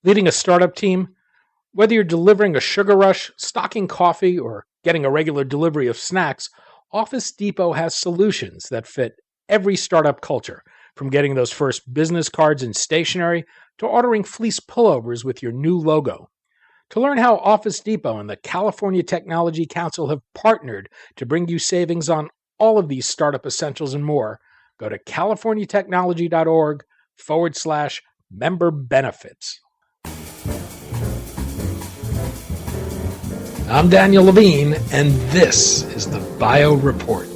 Leading a startup team, whether you're delivering a sugar rush, stocking coffee, or getting a regular delivery of snacks, Office Depot has solutions that fit every startup culture, from getting those first business cards and stationery to ordering fleece pullovers with your new logo. To learn how Office Depot and the California Technology Council have partnered to bring you savings on all of these startup essentials and more, go to californiatechnology.org/member benefits. I'm Daniel Levine, and this is the Bio Report.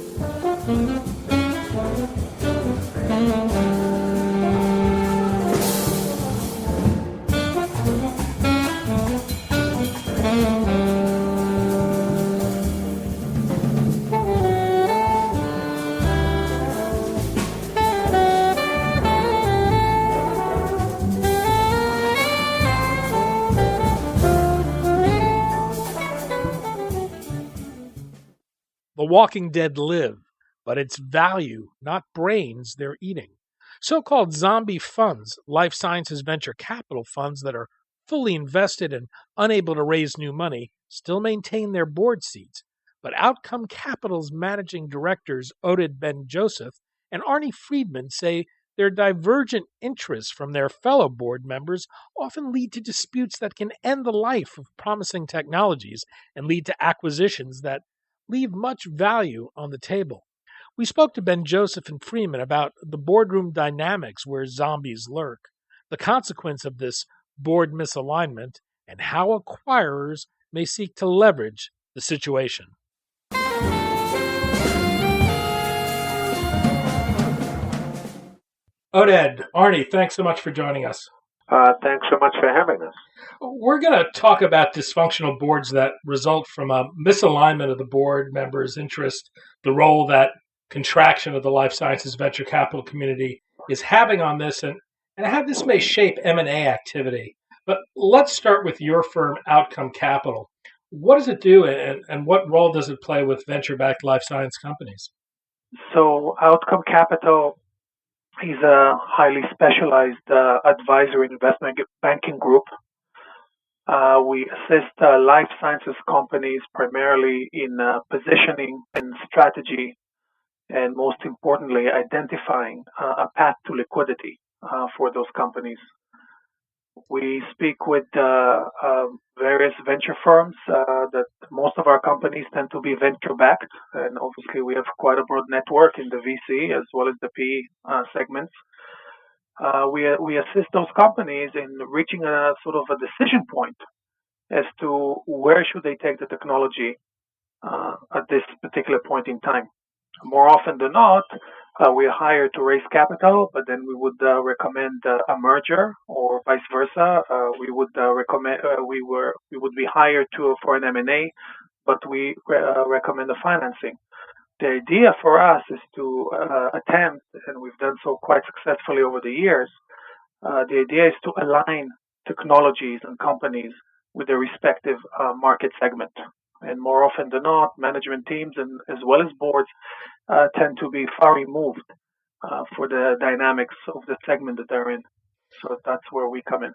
The walking dead live, but it's value, not brains, they're eating. So-called zombie funds, life sciences venture capital funds that are fully invested and unable to raise new money, still maintain their board seats. But Outcome Capital's managing directors, Oded Ben-Joseph and Arnie Friedman, say their divergent interests from their fellow board members often lead to disputes that can end the life of promising technologies and lead to acquisitions that leave much value on the table. We spoke to Ben-Joseph and Freeman about the boardroom dynamics where zombies lurk, the consequence of this board misalignment, and how acquirers may seek to leverage the situation. Oded, Arnie, thanks so much for joining us. Thanks so much for having us. We're going to talk about dysfunctional boards that result from a misalignment of the board members' interest, the role that contraction of the life sciences venture capital community is having on this, and how this may shape M&A activity. But let's start with your firm, Outcome Capital. What does it do, and what role does it play with venture-backed life science companies? So Outcome Capital is a highly specialized advisory investment banking group. We assist life sciences companies primarily in positioning and strategy, and most importantly, identifying a path to liquidity for those companies. We speak with various venture firms that most of our companies tend to be venture-backed, and obviously we have quite a broad network in the VC as well as the PE segments. We assist those companies in reaching a sort of a decision point as to where should they take the technology at this particular point in time. More often than not, we are hired to raise capital, but then we would recommend a merger, or vice versa. We would recommend we would be hired for an M&A, but we recommend the financing. The idea for us is to attempt, and we've done so quite successfully over the years. The idea is to align technologies and companies with their respective market segment. And more often than not, management teams and as well as boards tend to be far removed for the dynamics of the segment that they're in. So that's where we come in.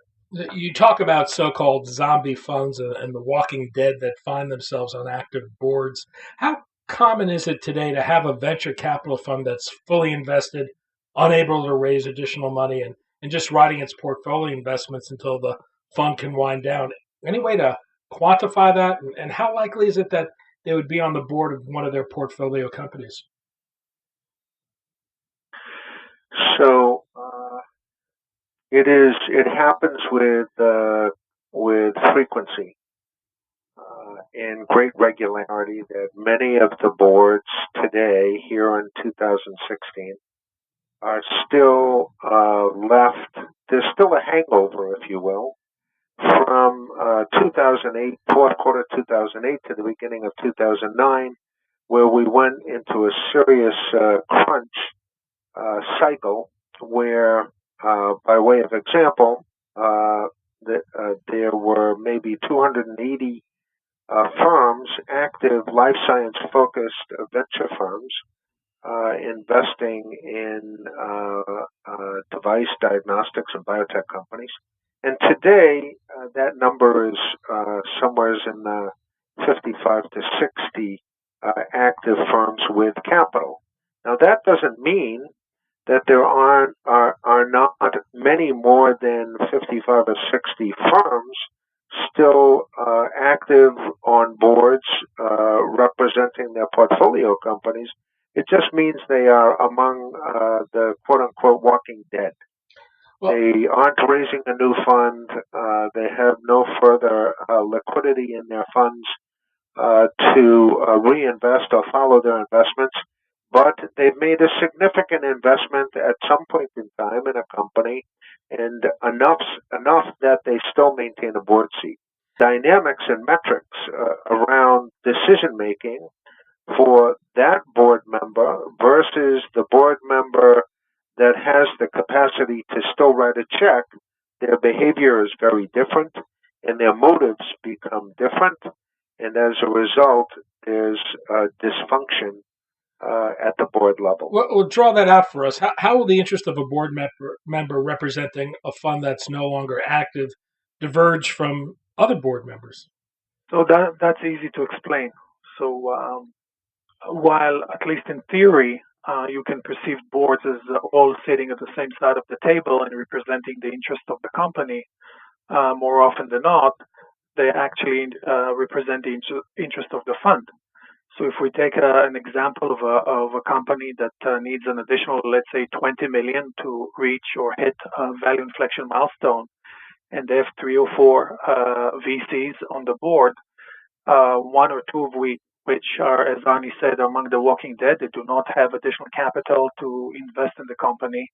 You talk about so-called zombie funds and the walking dead that find themselves on active boards. How common is it today to have a venture capital fund that's fully invested, unable to raise additional money, and just riding its portfolio investments until the fund can wind down? Any way to quantify that, and how likely is it that they would be on the board of one of their portfolio companies? So it happens with frequency and great regularity that many of the boards today here in 2016 are still left. There's still a hangover, if you will, from 2008, fourth quarter 2008 to the beginning of 2009, where we went into a serious crunch cycle where, by way of example, there were maybe 280 firms, active life science focused venture firms, investing in device diagnostics and biotech companies. And today, that number is somewhere in the 55 to 60 active firms with capital. Now, that doesn't mean that there are not many more than 55 or 60 firms still active on boards representing their portfolio companies. It just means they are among the quote-unquote walking dead. Well, they aren't raising a new fund. They have no further liquidity in their funds to reinvest or follow their investments. But they've made a significant investment at some point in time in a company, and enough that they still maintain a board seat. Dynamics and metrics around decision making for that board member versus the board member that has the capacity to still write a check, their behavior is very different and their motives become different. And as a result, there's dysfunction at the board level. We'll draw that out for us. How will the interest of a board member representing a fund that's no longer active diverge from other board members? So that's easy to explain. So while, at least in theory, you can perceive boards as all sitting at the same side of the table and representing the interest of the company, more often than not, they actually represent the interest of the fund. So if we take an example of a company that needs an additional, let's say, 20 million to reach or hit a value inflection milestone, and they have 3 or 4 VCs on the board, 1 or 2 of which are, as Arnie said, among the walking dead. They do not have additional capital to invest in the company,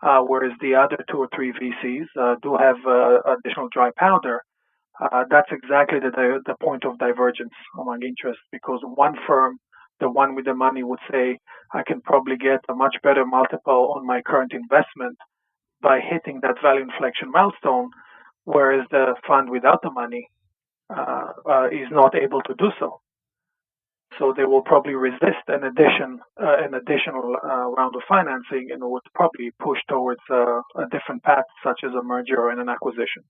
whereas the other 2 or 3 VCs do have additional dry powder. That's exactly the point of divergence among interests, because one firm, the one with the money, would say, I can probably get a much better multiple on my current investment by hitting that value inflection milestone, whereas the fund without the money is not able to do so. So they will probably resist an additional round of financing and would probably push towards a different path, such as a merger and an acquisition.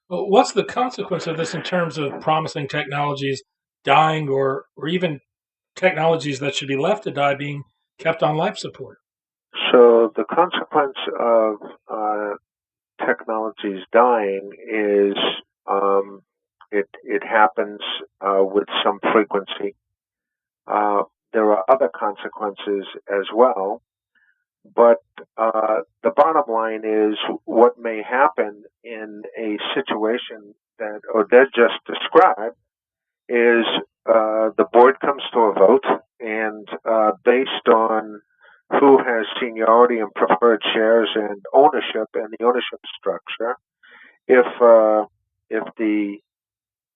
Well, what's the consequence of this in terms of promising technologies dying, or even technologies that should be left to die being kept on life support? So the consequence of technologies dying is it happens with some frequency. There are other consequences as well, but the bottom line is what may happen in a situation that Oded just described is the board comes to a vote, and based on who has seniority and preferred shares and ownership and the ownership structure, if the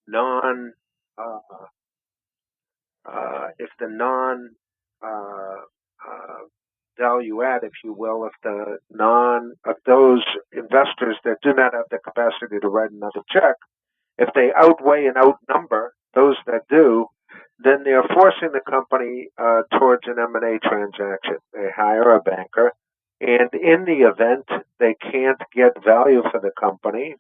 non value add, if you will, if those investors that do not have the capacity to write another check, if they outweigh and outnumber those that do, then they're forcing the company towards an M&A transaction. They hire a banker, and in the event they can't get value for the company,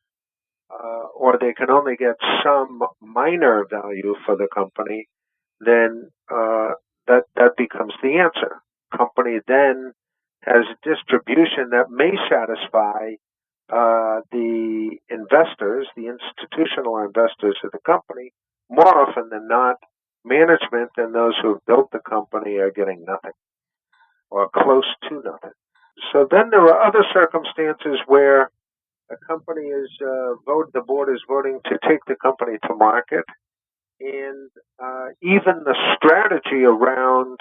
or they can only get some minor value for the company, then that becomes the answer. Company then has distribution that may satisfy the investors, the institutional investors of the company. More often than not, management and those who have built the company are getting nothing or close to nothing. So then there are other circumstances where a company is the board is voting to take the company to market, and even the strategy around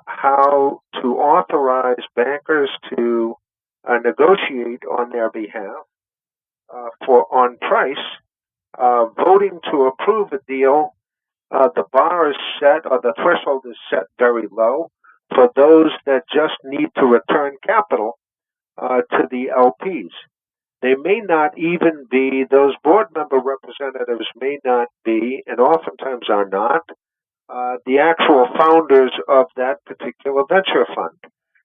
how to authorize bankers to negotiate on their behalf on price, voting to approve a deal, the bar is set, or the threshold is set very low for those that just need to return capital to the LPs. They may not even be, those board member representatives may not be, and oftentimes are not, the actual founders of that particular venture fund.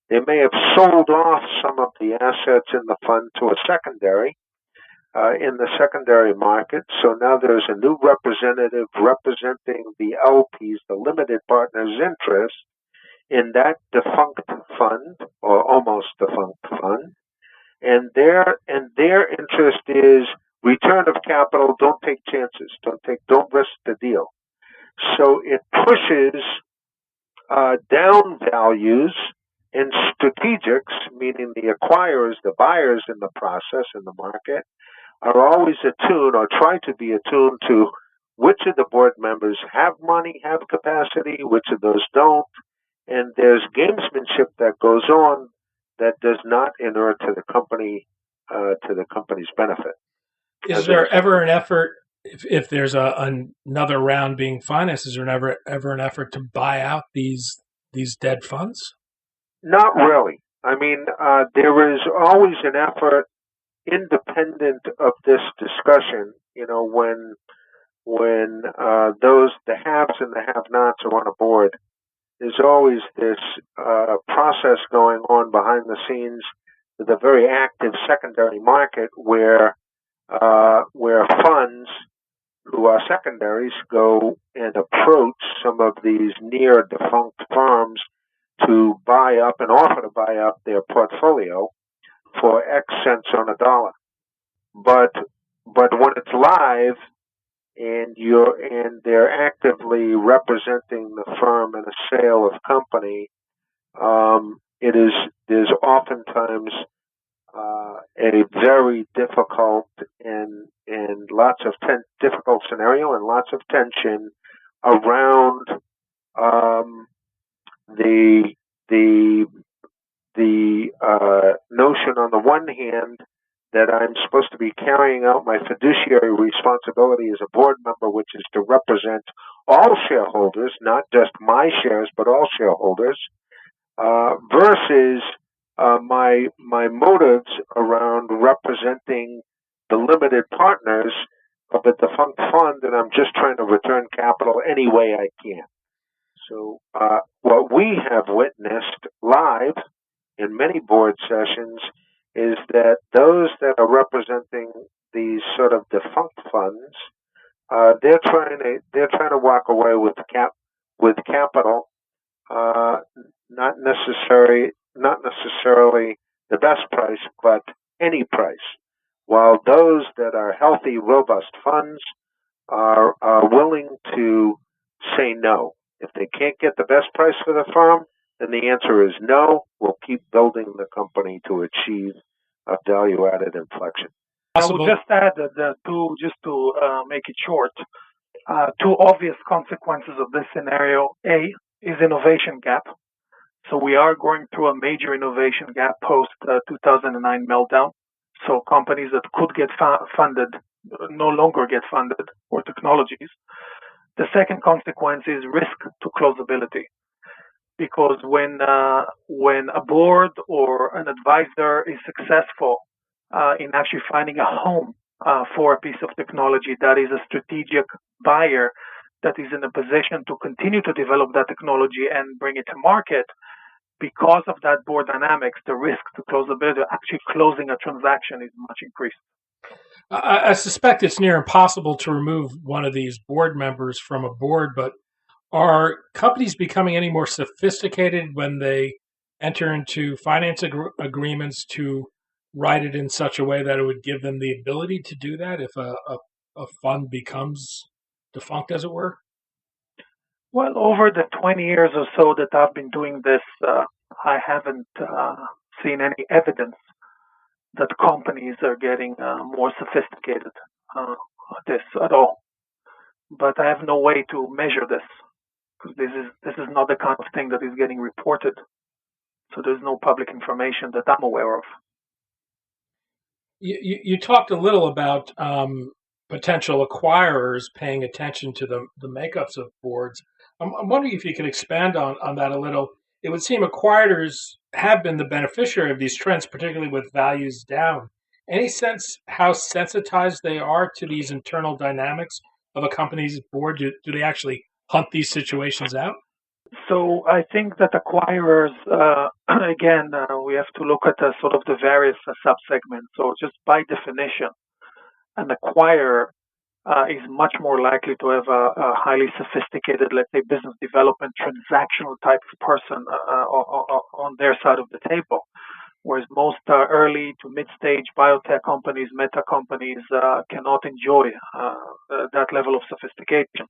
They may have sold off some of the assets in the fund to a secondary, in the secondary market. So now there's a new representative representing the LPs, the limited partners' interest in that defunct fund or almost defunct fund, and their interest is return of capital. Don't take chances. Don't risk the deal. So it pushes down values, and strategics, meaning the acquirers, the buyers in the process in the market, are always attuned or try to be attuned to which of the board members have money, have capacity, which of those don't. And there's gamesmanship that goes on that does not inure to the company's benefit. Is there ever an effort, if there's another round being financed, is there ever an effort to buy out these dead funds? Not really. I mean, there is always an effort independent of this discussion. When those the haves and the have-nots are on a board, there's always this process going on behind the scenes with a very active secondary market where funds who are secondaries go and approach some of these near defunct firms to buy up and offer to buy up their portfolio for X cents on a dollar. But when it's live and they're actively representing the firm in a sale of company, there's oftentimes a very difficult and lots of difficult scenario and lots of tension around the notion on the one hand that I'm supposed to be carrying out my fiduciary responsibility as a board member, which is to represent all shareholders, not just my shares, but all shareholders, versus my motives around representing the limited partners of a defunct fund, and I'm just trying to return capital any way I can. So what we have witnessed live in many board sessions is that those that are representing these sort of defunct funds, they're trying to walk away with capital, not necessarily the best price, but any price. While those that are healthy, robust funds are willing to say no. If they can't get the best price for the firm, then the answer is no. We'll keep building the company to achieve a value-added inflection. I will just add that to make it short, two obvious consequences of this scenario. A is innovation gap. So we are going through a major innovation gap post 2009 meltdown. So companies that could get funded no longer get funded, or technologies. The second consequence is risk to closability, because when a board or an advisor is successful in actually finding a home for a piece of technology that is a strategic buyer that is in a position to continue to develop that technology and bring it to market, because of that board dynamics, the risk to closability, actually closing a transaction, is much increased. I suspect it's near impossible to remove one of these board members from a board, but are companies becoming any more sophisticated when they enter into finance agreements to write it in such a way that it would give them the ability to do that if a fund becomes defunct, as it were? Well, over the 20 years or so that I've been doing this, I haven't seen any evidence that companies are getting more sophisticated this at all. But I have no way to measure this, because this is not the kind of thing that is getting reported. So there's no public information that I'm aware of. You talked a little about potential acquirers paying attention to the makeups of boards. I'm wondering if you could expand on that a little. It would seem acquirers have been the beneficiary of these trends, particularly with values down. Any sense how sensitized they are to these internal dynamics of a company's board? Do they actually hunt these situations out? So I think that acquirers, again, we have to look at sort of the various subsegments. So just by definition, an acquirer is much more likely to have a highly sophisticated, let's say, business development, transactional type of person on their side of the table. Whereas most early to mid-stage biotech companies, meta companies cannot enjoy that level of sophistication.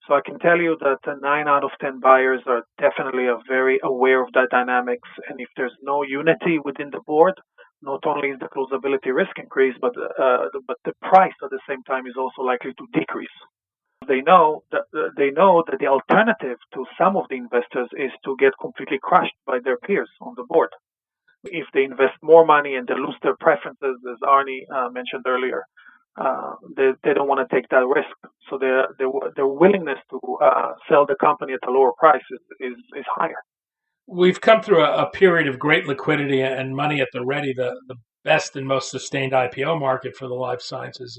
So I can tell you that 9 out of 10 buyers are definitely very aware of the dynamics. And if there's no unity within the board, not only is the closability risk increase, but the price at the same time is also likely to decrease. They know that the alternative to some of the investors is to get completely crushed by their peers on the board. If they invest more money and they lose their preferences, as Arnie mentioned earlier, they don't want to take that risk. So their willingness to sell the company at a lower price is higher. We've come through a period of great liquidity and money at the ready, the best and most sustained IPO market for the life sciences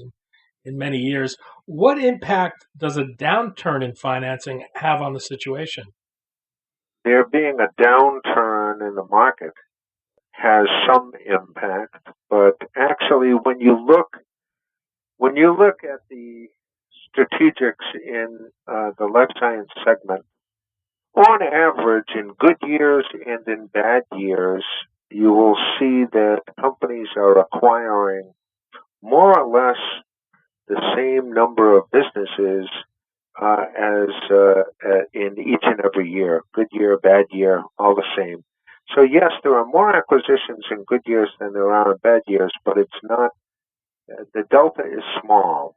in many years. What impact does a downturn in financing have on the situation? There being a downturn in the market has some impact, but actually when you look at the strategics in the life science segment, on average, in good years and in bad years, you will see that companies are acquiring more or less the same number of businesses as in each and every year. Good year, bad year, all the same. So yes, there are more acquisitions in good years than there are in bad years, but it's not, the delta is small.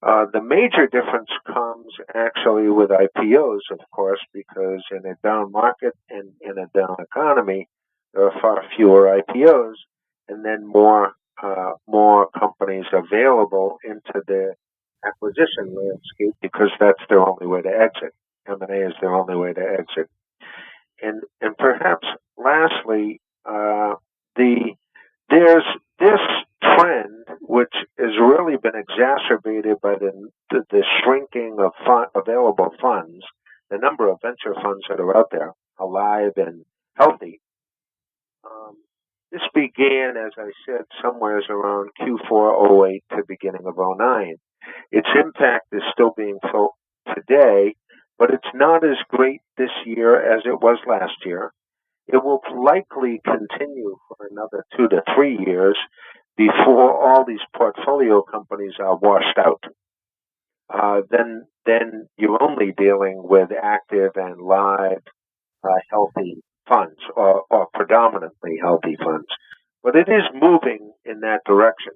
The major difference comes actually with IPOs, of course, because in a down market and in a down economy, there are far fewer IPOs, and then more companies available into the acquisition landscape because that's their only way to exit. M&A is their only way to exit. And perhaps lastly, there's this trend which has really been exacerbated by the shrinking of available funds, the number of venture funds that are out there, alive and healthy. This began, as I said, somewhere around Q4 08 to beginning of 09. Its impact is still being felt today, but it's not as great this year as it was last year. It will likely continue for another 2 to 3 years before all these portfolio companies are washed out. Then you're only dealing with active and live, healthy funds, or predominantly healthy funds. But it is moving in that direction.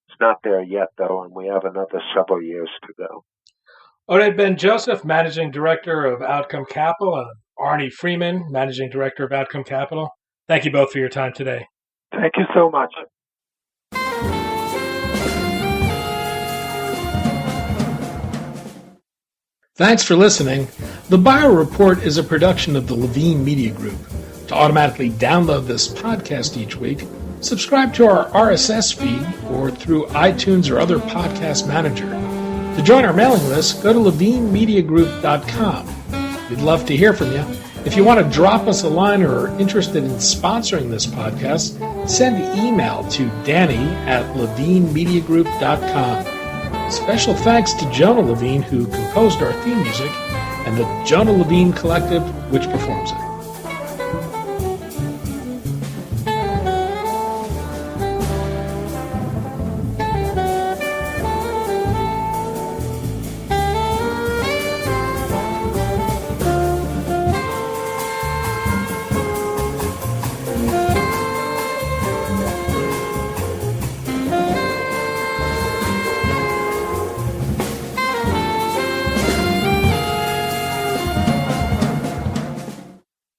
It's not there yet, though, and we have another several years to go. Oded Ben-Joseph, Managing Director of Outcome Capital, and Arnie Freeman, Managing Director of Outcome Capital. Thank you both for your time today. Thank you so much. Thanks for listening. The Bio Report is a production of the Levine Media Group. To automatically download this podcast each week, subscribe to our RSS feed or through iTunes or other podcast manager. To join our mailing list, go to levinemediagroup.com. We'd love to hear from you. If you want to drop us a line or are interested in sponsoring this podcast, send an email to danny@levinemediagroup.com. Special thanks to Jonah Levine, who composed our theme music, and the Jonah Levine Collective, which performs it.